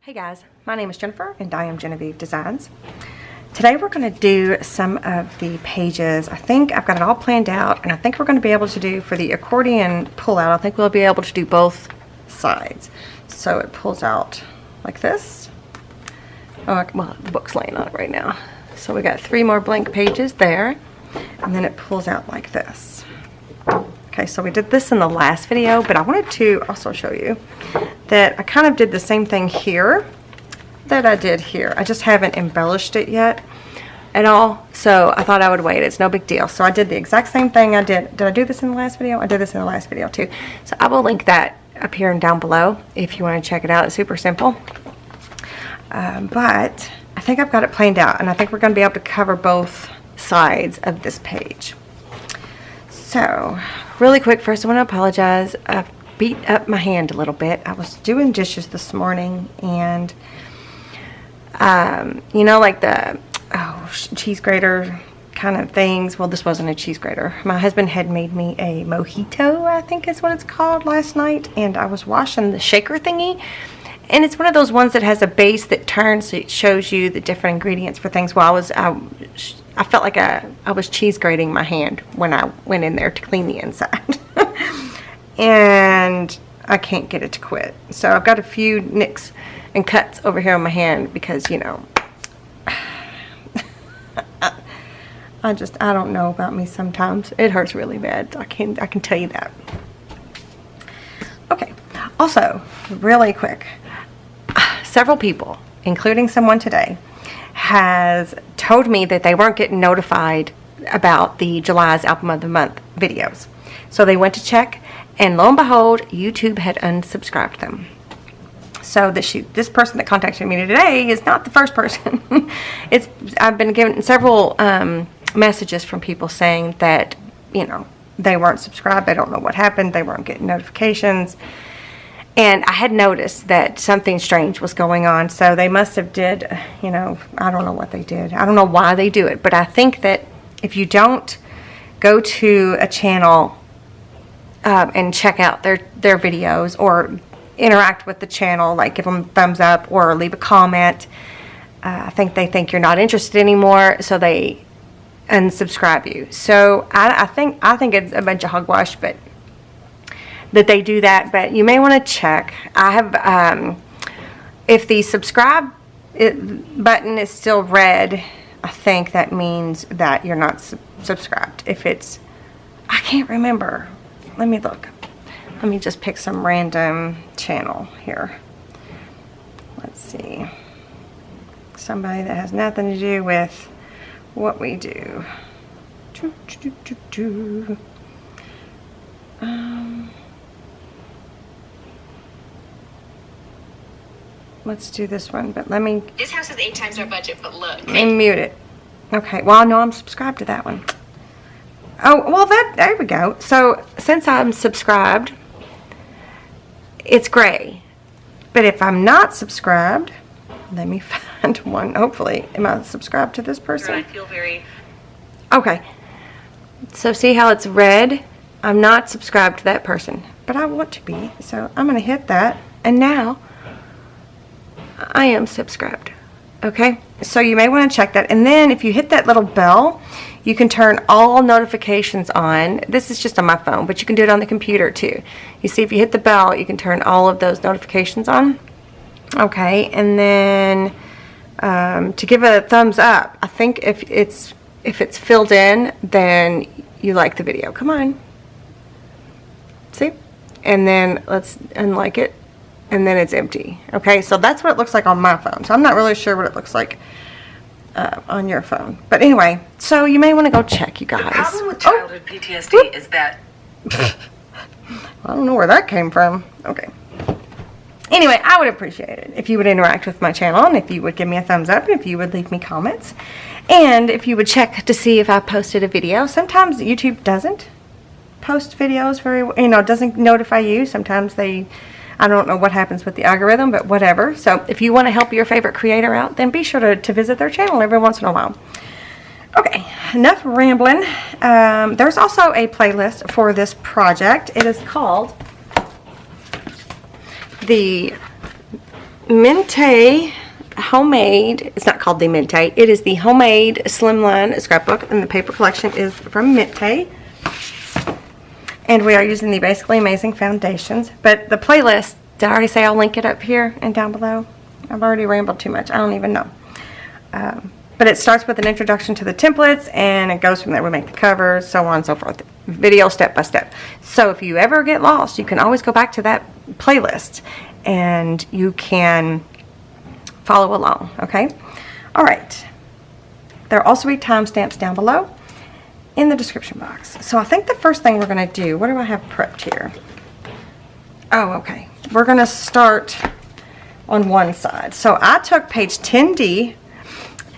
Hey guys, my name is Jennifer and I am Genevieve Designs. Today we're going to do some of the pages. I think I've got it all planned out, and I think we're going to be able to do for the accordion pull out, I think we'll be able to do both sides. So it pulls out like this. Oh, well, the book's laying on it right now. So we got 3 more blank pages there, and then it pulls out like this. Okay, so we did this in the last video, but I wanted to also show you that I kind of did the same thing here that I did here. I just haven't embellished it yet at all, so I thought I would wait. It's no big deal. So I did the exact same thing I did. Did I do this in the last video? I did this in the last video too. So I will link that up here and down below if you want to check it out. It's super simple. But I think I've got it planned out, and I think we're going to be able to cover both sides of this page. So, really quick, first I want to apologize. I beat up my hand a little bit. I was doing dishes this morning, and you know, like the cheese grater kind of things. Well, this wasn't a cheese grater. My husband had made me a mojito, I think is what it's called, last night, and I was washing the shaker thingy, and it's one of those ones that has a base that turns, so it shows you the different ingredients for things. Well, I felt like I was cheese grating my hand when I went in there to clean the inside. And I can't get it to quit. So I've got a few nicks and cuts over here on my hand because, you know, I don't know about me sometimes. It hurts really bad. I can tell you that. Okay. Also, really quick, several people, including someone today, has told me that they weren't getting notified about the July's Album of the Month videos. So they went to check, and lo and behold, YouTube had unsubscribed them. So this person that contacted me today is not the first person. I've been given several messages from people saying that, you know, they weren't subscribed. They don't know what happened. They weren't getting notifications. And I had noticed that something strange was going on, so they must have did, you know, I don't know what they did. I don't know why they do it, but I think that if you don't go to a channel and check out their videos or interact with the channel, like give them a thumbs up or leave a comment, I think they think you're not interested anymore, so they unsubscribe you. So I think it's a bunch of hogwash, but that they do that, but you may want to check. I have, if the subscribe button is still red, I think that means that you're not subscribed. If it's, I can't remember. Let me look. Let me just pick some random channel here. Let's see. Somebody that has nothing to do with what we do. Let's do this one, but let me... This house is 8 times our budget, but look. Let me mute it. Okay, well, I know I'm subscribed to that one. Oh, well, there we go. So, since I'm subscribed, it's gray. But if I'm not subscribed, let me find one. Hopefully, am I subscribed to this person? I feel very... Okay. So, see how it's red? I'm not subscribed to that person, but I want to be. So, I'm going to hit that, and now I am subscribed. Okay, so you may want to check that, and then if you hit that little bell, you can turn all notifications on. This is just on my phone, but you can do it on the computer too. You see, if you hit the bell, you can turn all of those notifications on. Okay, and then to give a thumbs up, I think if it's filled in, then you like the video. Come on, see, and then let's unlike it. And then it's empty. Okay, so that's what it looks like on my phone. So I'm not really sure what it looks like on your phone. But anyway, so you may want to go check, you guys. The problem with childhood PTSD is that... I don't know where that came from. Okay. Anyway, I would appreciate it if you would interact with my channel, and if you would give me a thumbs up, and if you would leave me comments, and if you would check to see if I posted a video. Sometimes YouTube doesn't post videos very, you know, doesn't notify you. Sometimes I don't know what happens with the algorithm, but whatever. So if you want to help your favorite creator out, then be sure to visit their channel every once in a while. Okay, enough rambling. There's also a playlist for this project. It is called the Mintay homemade, it's not called the Mintay, it is the homemade Slimline scrapbook, and the paper collection is from Mintay. And we are using the Basically Amazing foundations. But the playlist, did I already say I'll link it up here and down below? I've already rambled too much. I don't even know. But it starts with an introduction to the templates, and it goes from there. We make the covers, so on and so forth. Video step by step. So if you ever get lost, you can always go back to that playlist, and you can follow along, okay? All right. There will also be timestamps down below in the description box. So I think the first thing we're going to do, what do I have prepped here? Oh, okay. We're going to start on one side. So I took page 10D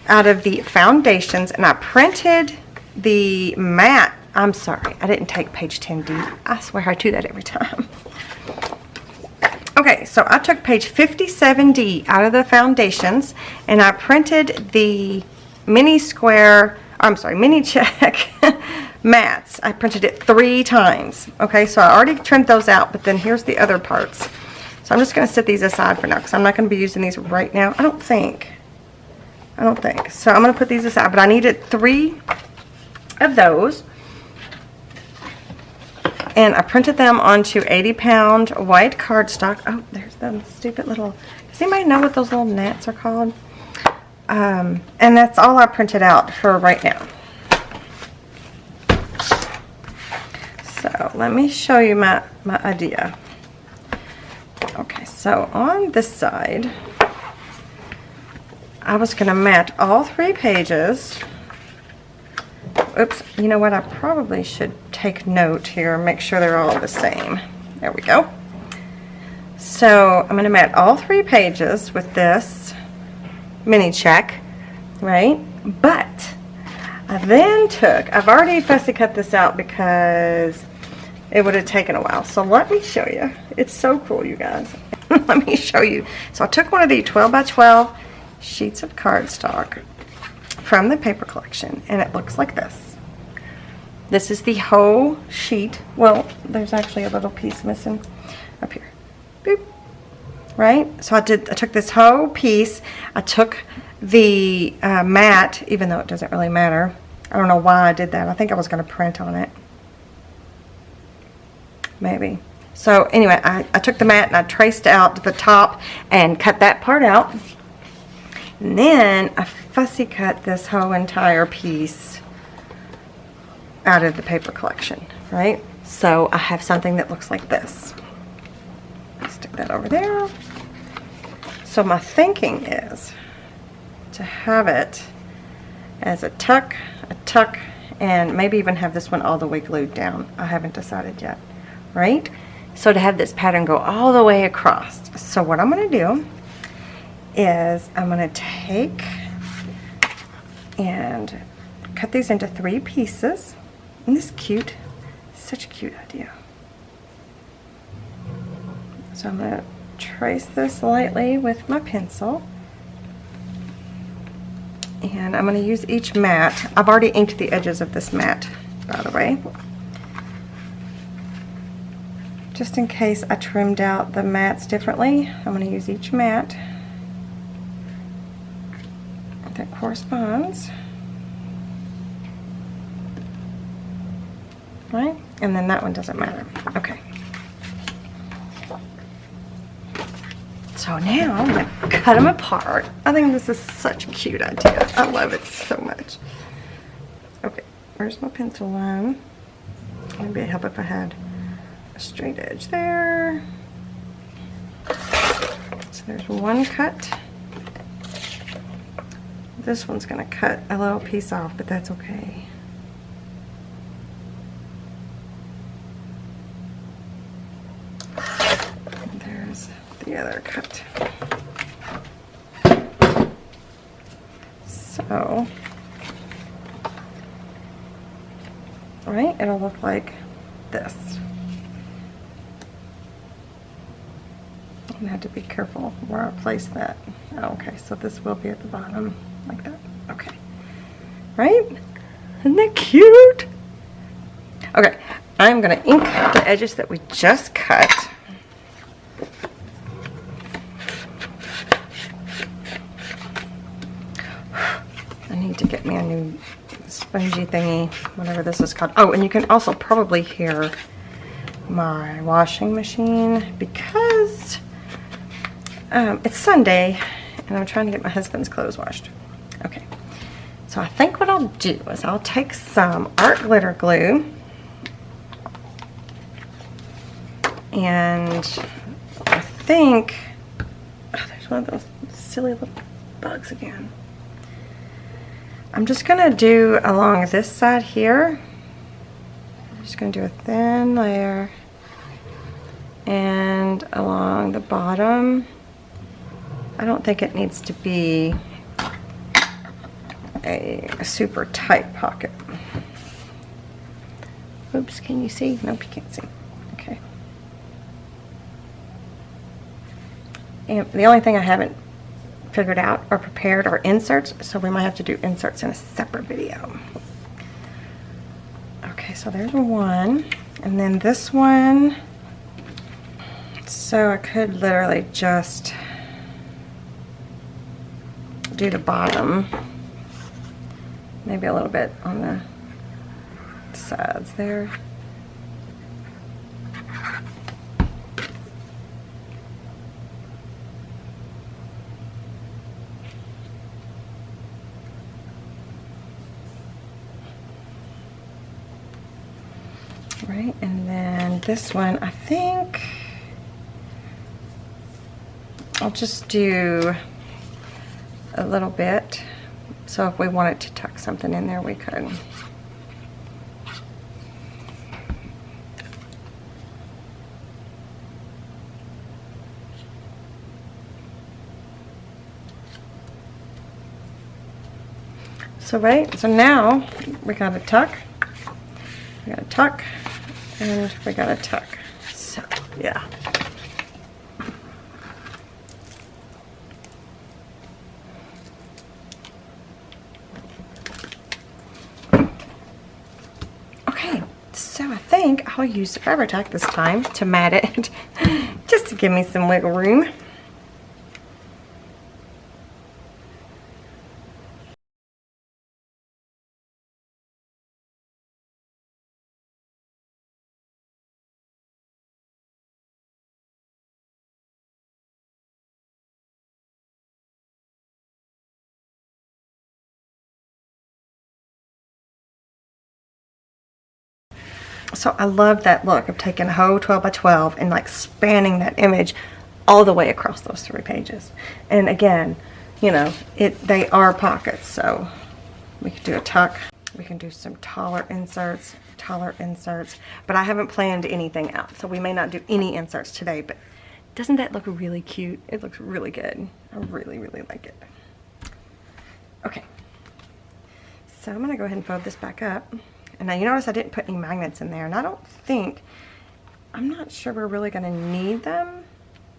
out of the foundations, and I printed the matte. I'm sorry, I didn't take page 10D. I swear I do that every time. Okay, so I took page 57D out of the foundations, and I printed the mini square, mini check mats. I printed it 3 times. Okay, so I already trimmed those out, but then here's the other parts. So I'm just going to set these aside for now, because I'm not going to be using these right now. I don't think. So I'm going to put these aside, but I needed 3 of those. And I printed them onto 80-pound white cardstock. Oh, there's them stupid little, does anybody know what those little gnats are called? And that's all I printed out for right now. So let me show you my idea. Okay, so on this side, I was going to mat all 3 pages. Oops, you know what? I probably should take note here and make sure they're all the same. There we go. So I'm going to mat all 3 pages with this mini check, right? But I then I've already fussy cut this out because it would have taken a while. So let me show you. It's so cool, you guys. Let me show you. So I took one of the 12 by 12 sheets of cardstock from the paper collection, and it looks like this. This is the whole sheet. Well, there's actually a little piece missing up here. Boop. Right? So I took this whole piece. I took the mat, even though it doesn't really matter. I don't know why I did that. I think I was going to print on it. Maybe. So anyway, I took the mat and I traced out the top and cut that part out. And then I fussy cut this whole entire piece out of the paper collection, right? So I have something that looks like this. Stick that over there. So my thinking is to have it as a tuck, and maybe even have this one all the way glued down. I haven't decided yet, right? So to have this pattern go all the way across. So what I'm going to do is I'm going to take and cut these into 3 pieces. Isn't this cute? Such a cute idea. So I'm going to trace this lightly with my pencil. And I'm going to use each mat. I've already inked the edges of this mat, by the way. Just in case I trimmed out the mats differently, I'm going to use each mat that corresponds. Right? And then that one doesn't matter. Okay. So now I'm going to cut them apart. I think this is such a cute idea. I love it so much. Okay, where's my pencil line? Maybe it'd help if I had a straight edge there. So there's one cut. This one's going to cut a little piece off, but that's okay. There's the other cut. So, right, it'll look like this. I'm going to have to be careful where I place that. Okay, so this will be at the bottom, like that. Okay. Right? Isn't that cute? Okay, I'm going to ink the edges that we just cut. get me a new spongy thingy, whatever this is called. Oh, and you can also probably hear my washing machine because it's Sunday and I'm trying to get my husband's clothes washed. Okay, so I think what I'll do is I'll take some art glitter glue and I think, oh, there's one of those silly little bugs again. I'm just gonna do along this side here. I'm just gonna do a thin layer and along the bottom. I don't think it needs to be a super tight pocket. Oops, can you see? Nope, you can't see. Okay. And the only thing I haven't figured out or prepared are inserts, so we might have to do inserts in a separate video. Okay, so there's one, and then this one, so I could literally just do the bottom, maybe a little bit on the sides there. Right, and then this one, I think I'll just do a little bit, so if we wanted to tuck something in there, we could. So right, so now we got a tuck, we got a tuck, and we got a tuck. So yeah. Okay, so I think I'll use the fabric tack this time to mat it, just to give me some wiggle room. So I love that look of taking a whole 12 by 12 and like spanning that image all the way across those 3 pages. And again, you know, they are pockets, so we could do a tuck. We can do some taller inserts, but I haven't planned anything out, so we may not do any inserts today, but doesn't that look really cute? It looks really good. I really, really like it. Okay, so I'm gonna go ahead and fold this back up. And now you notice I didn't put any magnets in there, and I'm not sure we're really going to need them.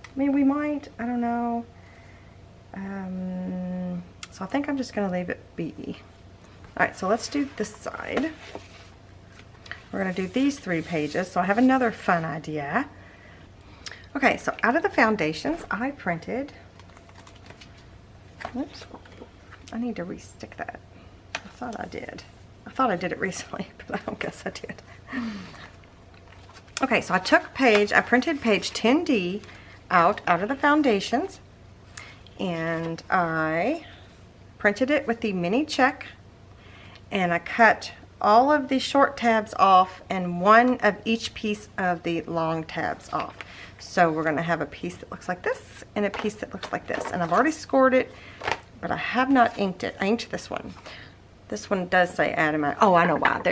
I mean, we might, I don't know. So I think I'm just going to leave it be. Alright, so let's do this side. We're going to do these 3 pages, so I have another fun idea. Okay, so out of the foundations, I printed, whoops, I need to restick that. I thought I did. I thought I did it recently, but I don't guess I did. Okay, so I printed page 10D out of the foundations, and I printed it with the mini check, and I cut all of the short tabs off and one of each piece of the long tabs off. So we're going to have a piece that looks like this and a piece that looks like this, and I've already scored it, but I have not inked it. I inked this one. This one does say add a magnet. Oh, I know why.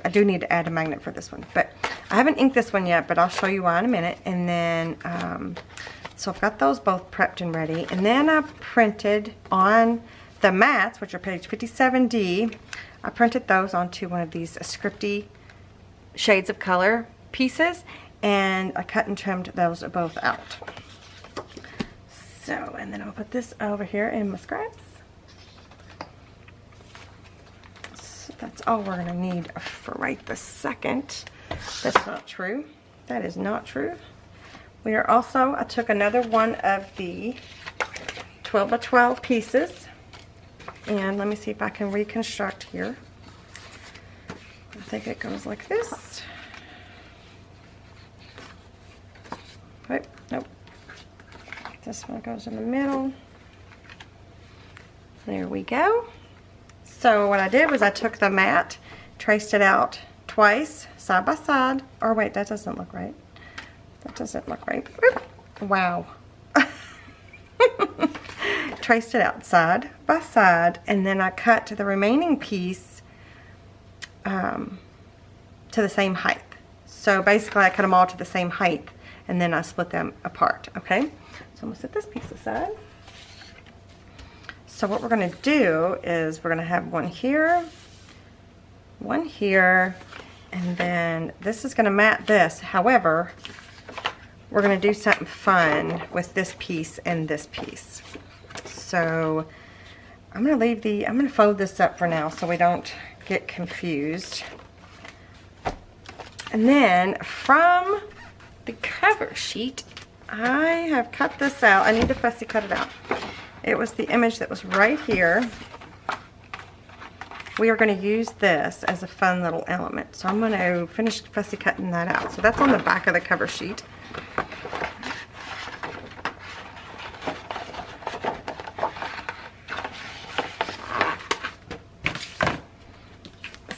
I do need to add a magnet for this one, but I haven't inked this one yet, but I'll show you why in a minute. And then, so I've got those both prepped and ready. And then I printed on the mats, which are page 57D, I printed those onto one of these scripty shades of color pieces, and I cut and trimmed those both out. So, and then I'll put this over here in my scraps. That's all we're going to need for right this second. That's not true. That is not true. We are also, I took another one of the 12 by 12 pieces, And let me see if I can reconstruct here. I think it goes like this. Wait, nope. This one goes in the middle. There we go. So what I did was I took the mat, traced it out twice, side by side. Or wait, that doesn't look right. That doesn't look right. Oop. Wow. Traced it out side by side, and then I cut the remaining piece to the same height. So basically I cut them all to the same height, and then I split them apart, okay? So I'm gonna set this piece aside. So what we're gonna do is we're gonna have one here, and then this is gonna mat this. However, we're gonna do something fun with this piece and this piece. So I'm gonna fold this up for now so we don't get confused. And then from the cover sheet, I have cut this out. I need to fussy cut it out. It was the image that was right here. We are going to use this as a fun little element. So I'm going to finish fussy cutting that out. So that's on the back of the cover sheet.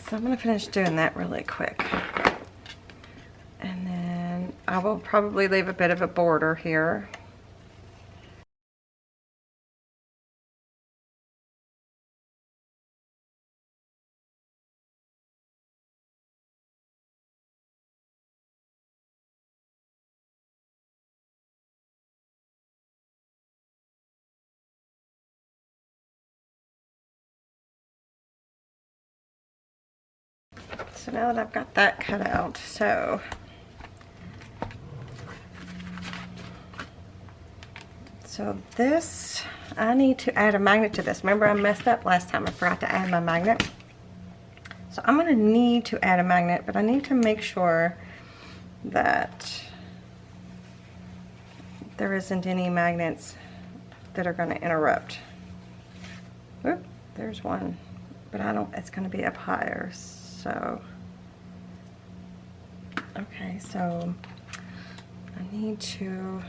So I'm going to finish doing that really quick. And then I will probably leave a bit of a border here. So now that I've got that cut out, so this, I need to add a magnet to this. Remember I messed up last time, I forgot to add my magnet. So I'm gonna need to add a magnet, but I need to make sure that there isn't any magnets that are gonna interrupt. Oop, there's one, but it's gonna be up higher, so. Okay, so I need to,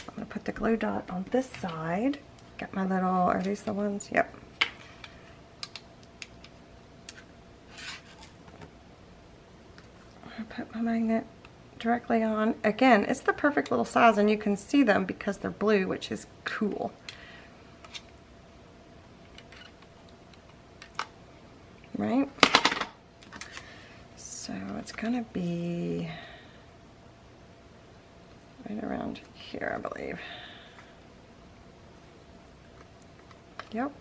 I'm going to put the glue dot on this side. Got my little, are these the ones? Yep. I'll put my magnet directly on. Again, it's the perfect little size, and you can see them because they're blue, which is cool. Right? So it's gonna be right around here, I believe. Yep.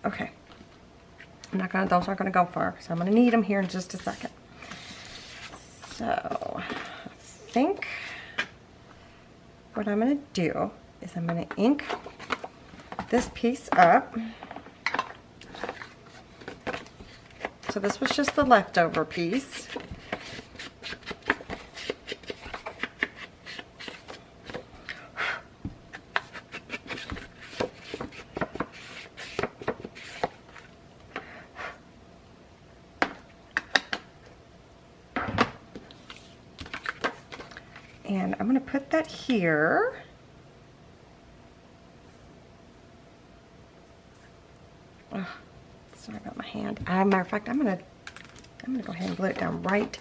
Okay. Those aren't gonna go far, so I'm gonna need them here in just a second. So I think what I'm going to do is I'm going to ink this piece up. So this was just the leftover piece. And I'm going to put that here. Oh, sorry about my hand. As a matter of fact, I'm going to go ahead and glue it down right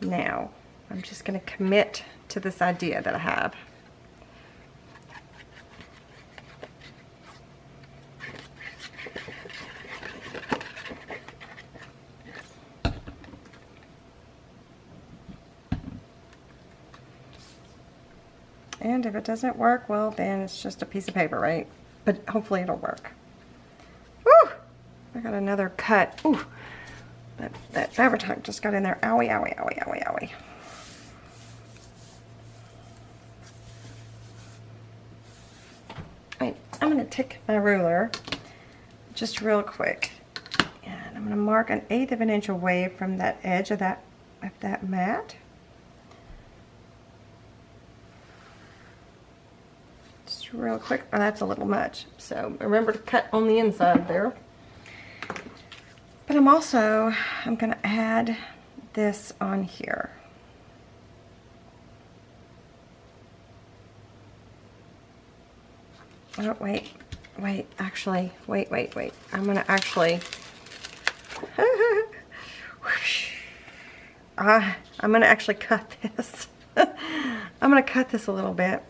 now. I'm just going to commit to this idea that I have. And if it doesn't work, well, then it's just a piece of paper, right? But hopefully it'll work. Woo! I got another cut. Ooh, that fabric tack just got in there. Owie, owie, owie, owie, owie. All right, I'm gonna take my ruler just real quick, I'm going to mark 1/8 of an inch away from that edge of that mat. Just real quick. Oh, that's a little much. So remember to cut on the inside there. But I'm going to add this on here. Oh, wait, actually, wait. I'm going to actually, I'm going to actually cut this. I'm going to cut this a little bit.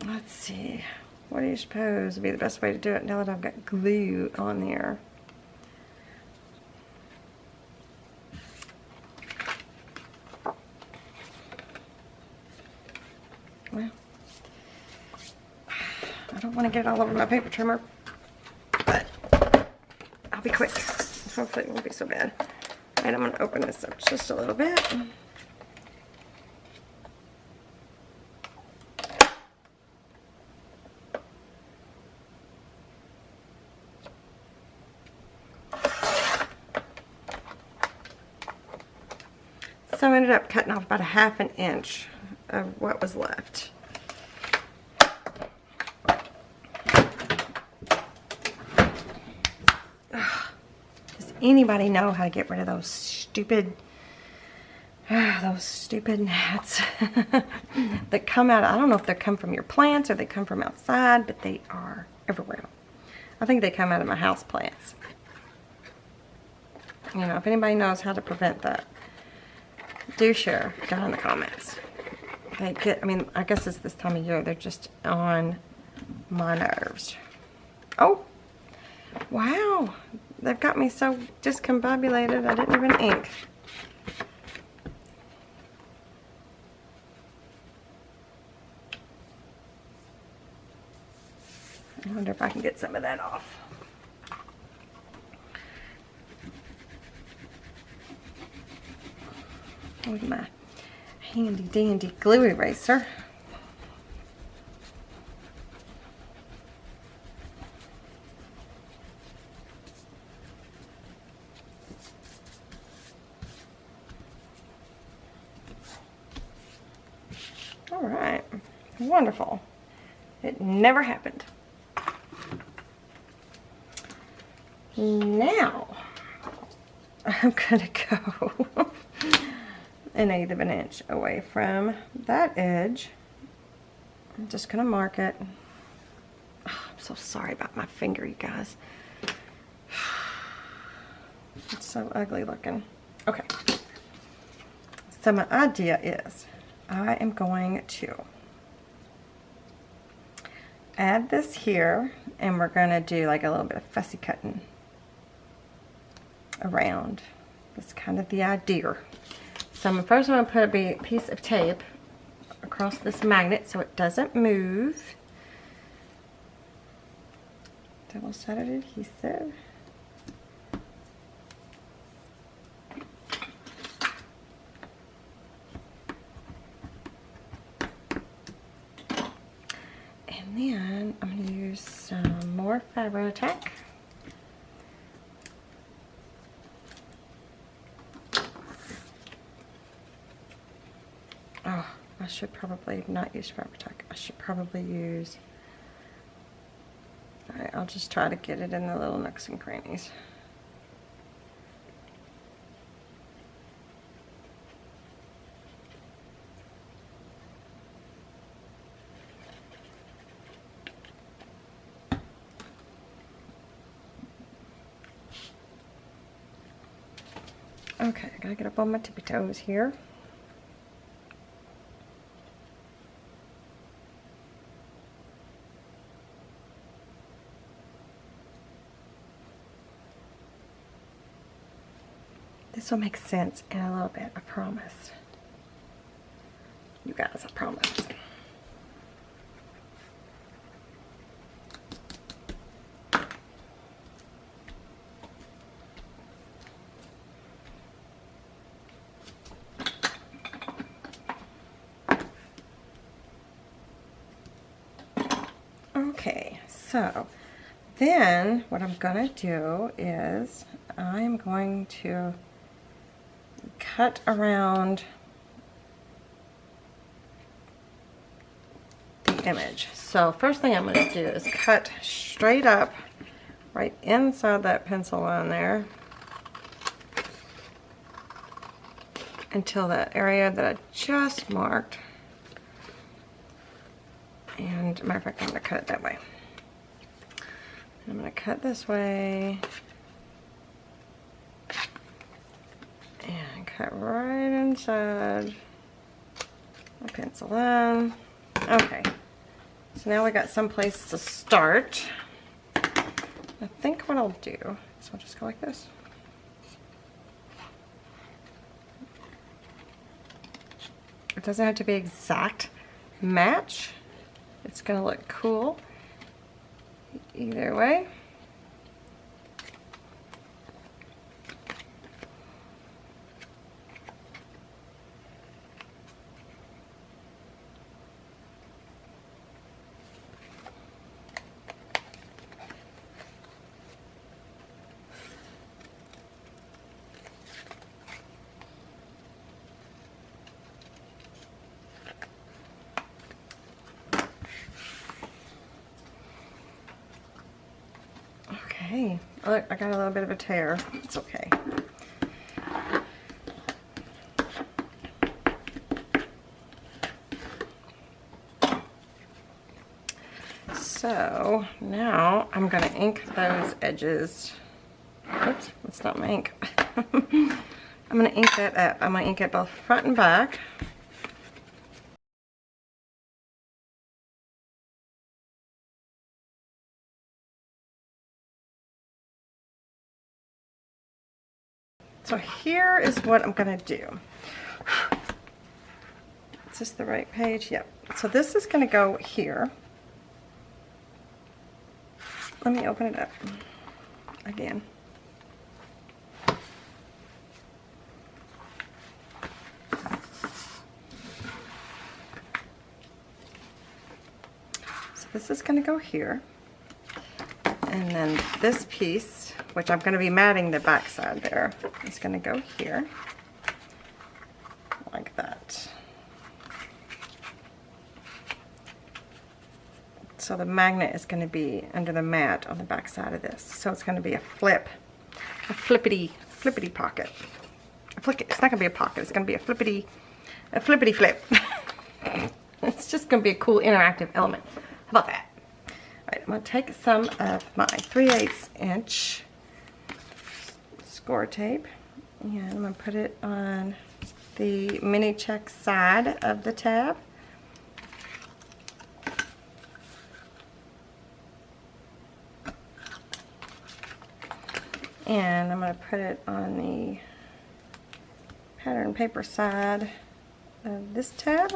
Let's see. What do you suppose would be the best way to do it now that I've got glue on there? Well, I don't want to get it all over my paper trimmer, but I'll be quick. Hopefully it won't be so bad. Alright, I'm going to open this up just a little bit. So I ended up cutting off about 1/2 inch of what was left. Ugh. Does anybody know how to get rid of those stupid gnats that come out? I don't know if they come from your plants or they come from outside, but they are everywhere. I think they come out of my house plants. You know, if anybody knows how to prevent that, do share down in the comments. They get, I mean, I guess it's this time of year, they're just on my nerves. Oh, wow. They've got me so discombobulated, I didn't even ink. I wonder if I can get some of that off. With my handy dandy glue eraser. All right, wonderful. It never happened. Now I'm gonna go 1/8 of an inch away from that edge. I'm just gonna mark it. Oh, I'm so sorry about my finger, you guys. It's so ugly looking. Okay. So my idea is I am going to add this here, and we're gonna do like a little bit of fussy cutting around. That's kind of the idea. So first I'm going to put a piece of tape across this magnet so it doesn't move. Double-sided adhesive. And then I'm going to use some more fabric tack. Oh, I should probably not use fabric tack. I should probably use... Alright, I'll just try to get it in the little nooks and crannies. Okay, I gotta get up on my tippy toes here. This will make sense in a little bit, I promise. You guys, I promise. Okay, so then what I'm gonna do is I'm going to cut around the image. So first thing I'm going to do is cut straight up right inside that pencil line there until that area that I just marked. And matter of fact, I'm going to cut it that way. I'm going to cut this way and cut right inside my pencil line. Okay, so now we got some place to start. I think what I'll do is I'll just go like this. It doesn't have to be exact match. It's gonna look cool either way. Okay, look, I got a little bit of a tear. It's okay. So now I'm going to ink those edges. Oops, that's not my ink. I'm going to ink that up. I'm going to ink it both front and back. So here is what I'm going to do. Is this the right page? Yep. So this is going to go here. Let me open it up again. So this is going to go here. And then this piece, which I'm going to be matting the back side there, is going to go here, like that. So the magnet is going to be under the mat on the back side of this. So it's going to be a flippity pocket. It's not going to be a pocket, it's going to be a flippity flip. It's just going to be a cool interactive element. How about that? Alright, I'm going to take some of my 3/8 inch score tape and I'm going to put it on the mini check side of the tab. And I'm going to put it on the pattern paper side of this tab.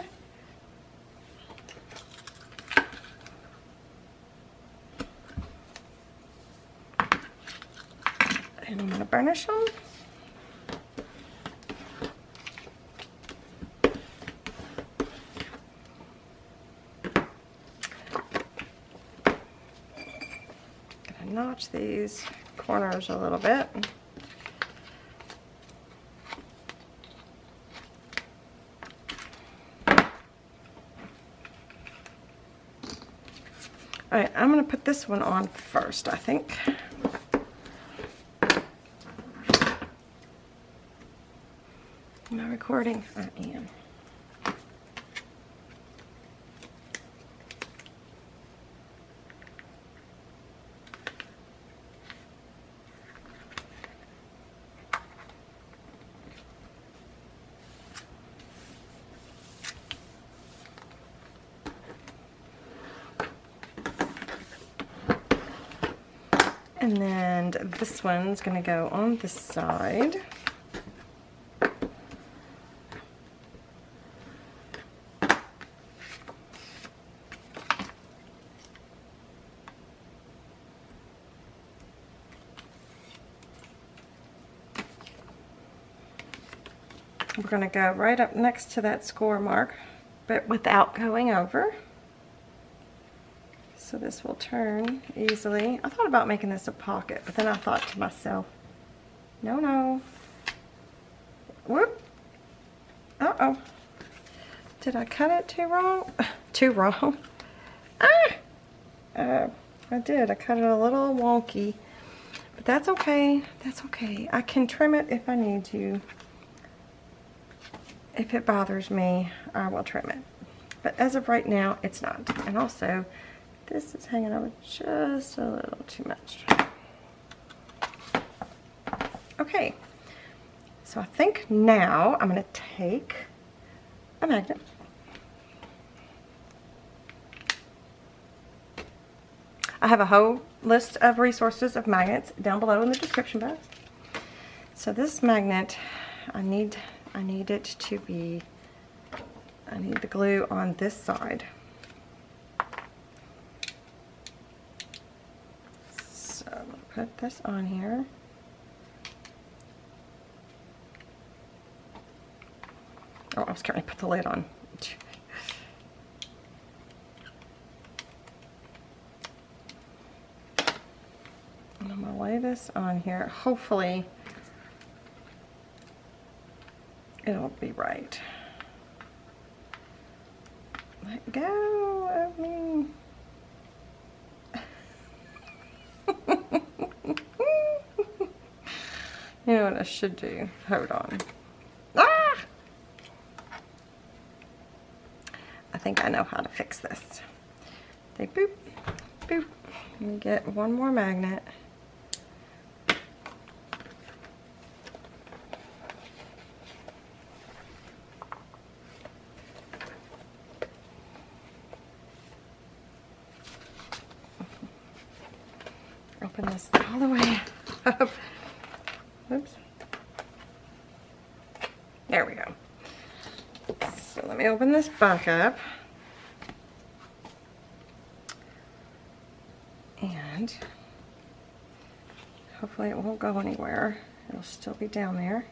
And I'm going to burnish them. Gonna notch these corners a little bit. Alright, I'm going to put this one on first, I think. Am I recording? I am. And then this one's going to go on this side. We're going to go right up next to that score mark, but without going over. So this will turn easily. I thought about making this a pocket, but then I thought to myself, no. Whoop. Uh-oh. Did I cut it too wrong? Too wrong. I did. I cut it a little wonky. But that's okay. That's okay. I can trim it if I need to. If it bothers me, I will trim it. But as of right now, it's not. And also, this is hanging over just a little too much. Okay. So I think now I'm going to take a magnet. I have a whole list of resources of magnets down below in the description box. So this magnet, I need it to be, I need the glue on this side. So I'm going to put this on here. Oh, I was trying to put the lid on. And I'm going to lay this on here. Hopefully, it'll be right. Let go of me. You know what I should do? Hold on. Ah! I think I know how to fix this. They boop, boop. Let me get one more magnet. Open this all the way up. Oops. There we go. So let me open this back up. And hopefully it won't go anywhere. It'll still be down there.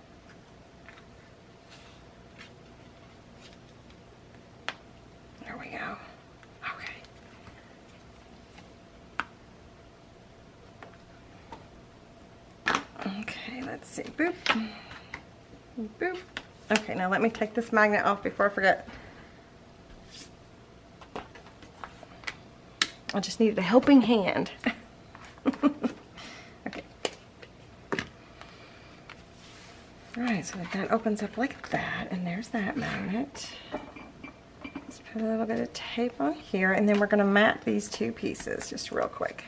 There we go. Okay. Okay, let's see. Boop. Boop. Okay, now let me take this magnet off before I forget. I just needed a helping hand. Okay. Alright, so that opens up like that, and there's that magnet. Let's put a little bit of tape on here, and then we're going to mat these two pieces just real quick.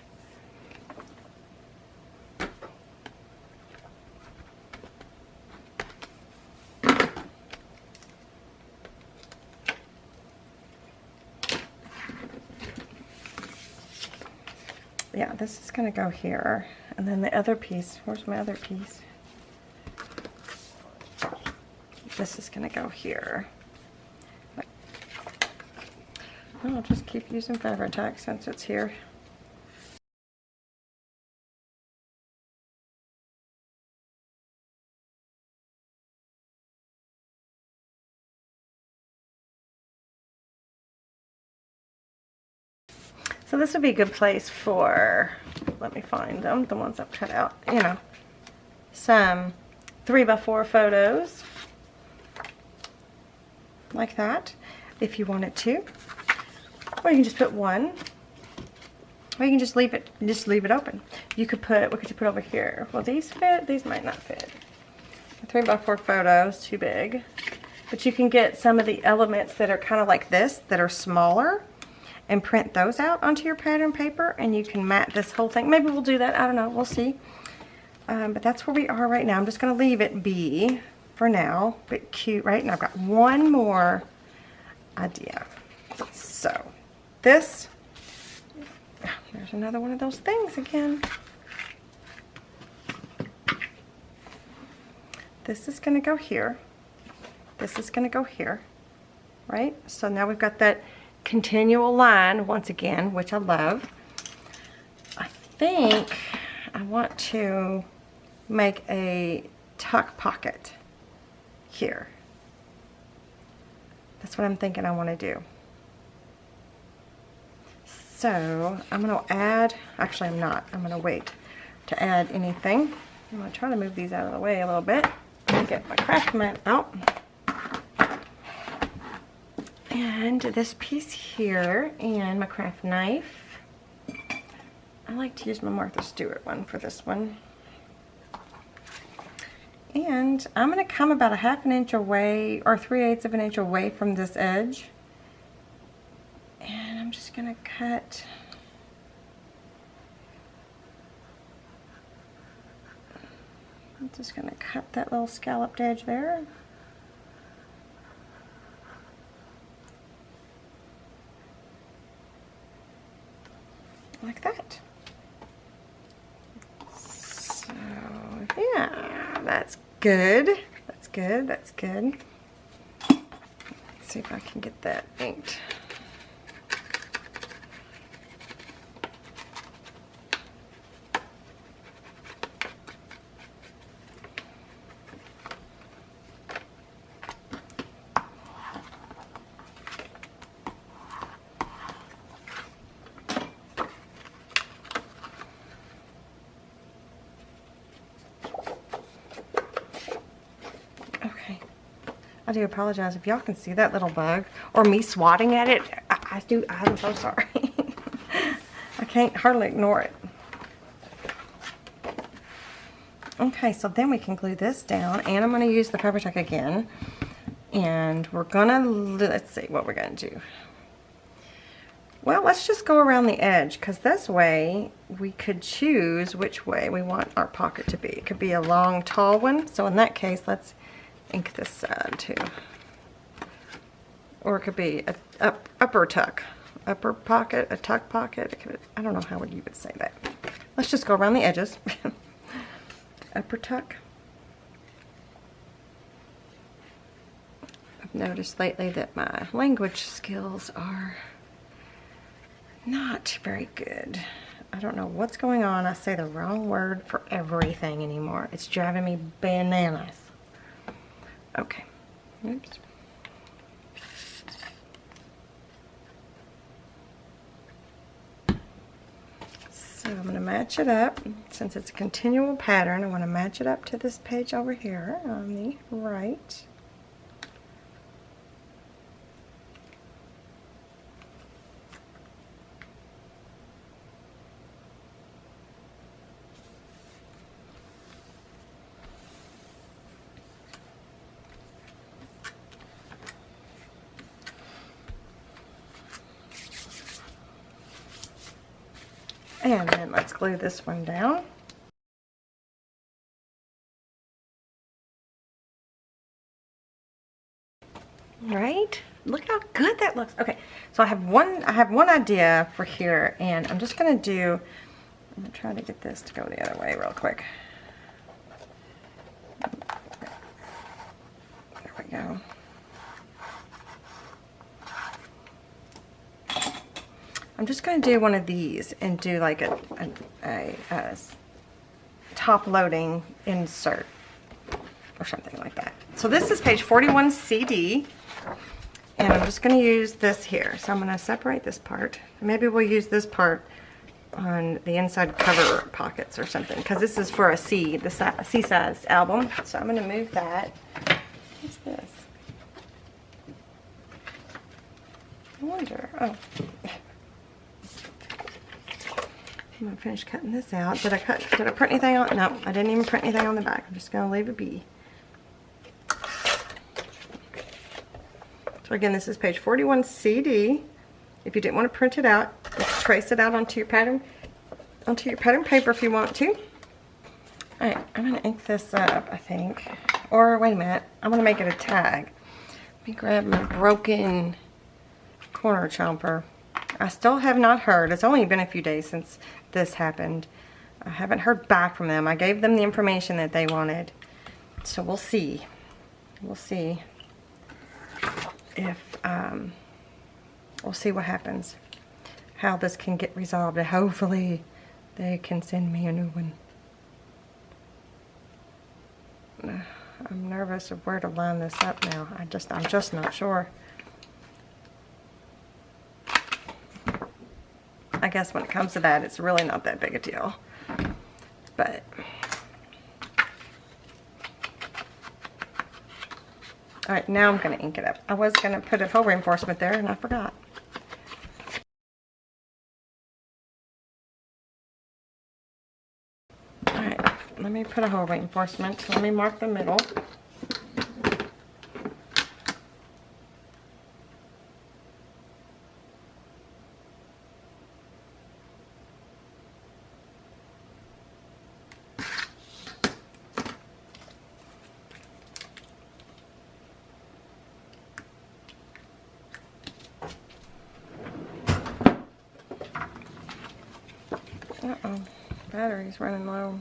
Yeah, this is going to go here, and then the other piece, where's my other piece? This is going to go here. I'll just keep using Fabri-Tac since it's here. So this would be a good place for, let me find them, the ones I've cut out, you know, some 3x4 photos, like that, if you wanted to. Or you can just put one, or you can just leave it open. You could put, what could you put over here? Well, these fit, these might not fit. 3x4 photos, too big. But you can get some of the elements that are kind of like this, that are smaller, and print those out onto your pattern paper, and you can mat this whole thing. Maybe we'll do that, I don't know, we'll see. But that's where we are right now. I'm just gonna leave it be for now, but cute, right? And I've got one more idea. So this, there's another one of those things again. This is gonna go here. This is gonna go here, right? So now we've got that continual line once again, which I love. I think I want to make a tuck pocket here. That's what I'm thinking I want to do. So I'm going to add, actually I'm not, I'm going to wait to add anything. I'm going to try to move these out of the way a little bit. Get my craft mat out. And this piece here and my craft knife. I like to use my Martha Stewart one for this one. And I'm going to come about a 1/2 inch away or 3/8 of an inch away from this edge. And I'm just going to cut. I'm just going to cut that little scalloped edge there. Like that. So, yeah, that's good. That's good. That's good. Let's see if I can get that inked. I do apologize if y'all can see that little bug or me swatting at it. I'm so sorry. I can't hardly ignore it. Okay, so then we can glue this down, and I'm going to use the Fabri-Tac again. And we're going to, let's see what we're going to do. Well, let's just go around the edge, because this way we could choose which way we want our pocket to be. It could be a long, tall one. So in that case, let's ink this side too. Or it could be a upper tuck. Upper pocket, a tuck pocket. I don't know how you would say that. Let's just go around the edges. Upper tuck. I've noticed lately that my language skills are not very good. I don't know what's going on. I say the wrong word for everything anymore. It's driving me bananas. Okay. Oops. So I'm going to match it up. Since it's a continual pattern, I want to match it up to this page over here on the right. And then let's glue this one down. Right? Look how good that looks. Okay, so I have one idea for here, and I'm just gonna do, I'm gonna try to get this to go the other way real quick. There we go. I'm just going to do one of these and do like a top loading insert or something like that. So this is page 41 CD, and I'm just going to use this here. So I'm going to separate this part. Maybe we'll use this part on the inside cover pockets or something, because this is for a C, the C-size album. So I'm going to move that. What's this? I wonder. Oh. I'm going to finish cutting this out. Did I print anything on? No, I didn't even print anything on the back. I'm just going to leave it be. So again, this is page 41 CD. If you didn't want to print it out, just trace it out onto your pattern paper if you want to. Alright, I'm going to ink this up, I think. Or wait a minute, I'm going to make it a tag. Let me grab my broken corner chomper. I still have not heard. It's only been a few days since this happened. I haven't heard back from them. I gave them the information that they wanted. So we'll see. We'll see if, we'll see what happens. How this can get resolved. And hopefully they can send me a new one. I'm nervous of where to line this up now. I'm just not sure. I guess when it comes to that, it's really not that big a deal. But all right, now I'm going to ink it up. I was going to put a faux reinforcement there, and I forgot. All right, let me put a hole reinforcement. Let me mark the middle. Uh-oh, battery's running low.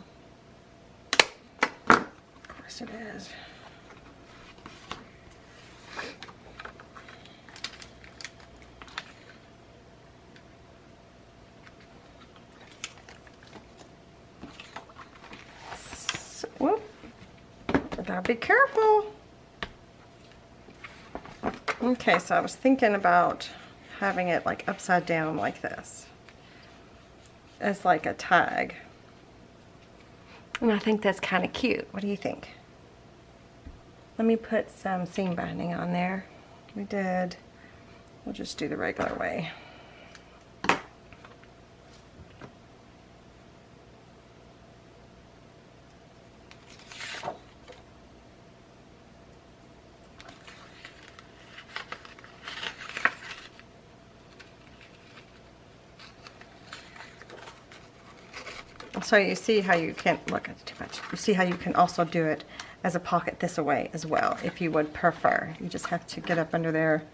Of course it is. So, whoop. Gotta be careful. Okay, so I was thinking about having it like upside down like this, as like a tag. And I think that's kind of cute. What do you think? Let me put some seam binding on there. We'll just do the regular way. So you see how you can, look, it's too much. You see how you can also do it as a pocket this way as well, if you would prefer. You just have to get up under there.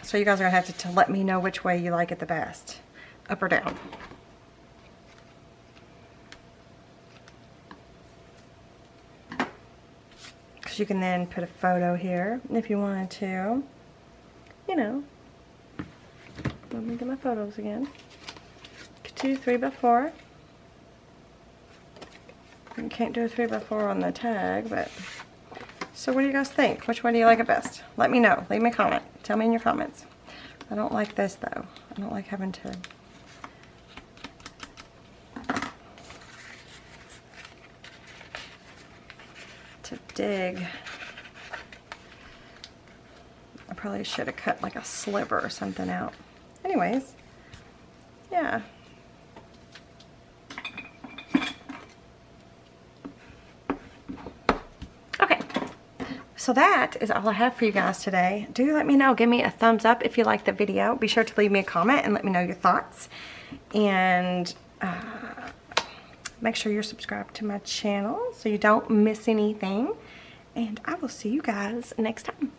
So you guys are going to have to let me know which way you like it the best, up or down. Because you can then put a photo here if you wanted to, you know. Let me get my photos again. 2 3x4. You can't do a 3x4 on the tag, but so what do you guys think? Which one do you like it best? Let me know. Leave me a comment. Tell me in your comments. I don't like this though. I don't like having to dig. I probably should have cut like a sliver or something out. Anyways, yeah. So that is all I have for you guys today. Do let me know. Give me a thumbs up if you like the video. Be sure to leave me a comment and let me know your thoughts. And make sure you're subscribed to my channel so you don't miss anything. And I will see you guys next time.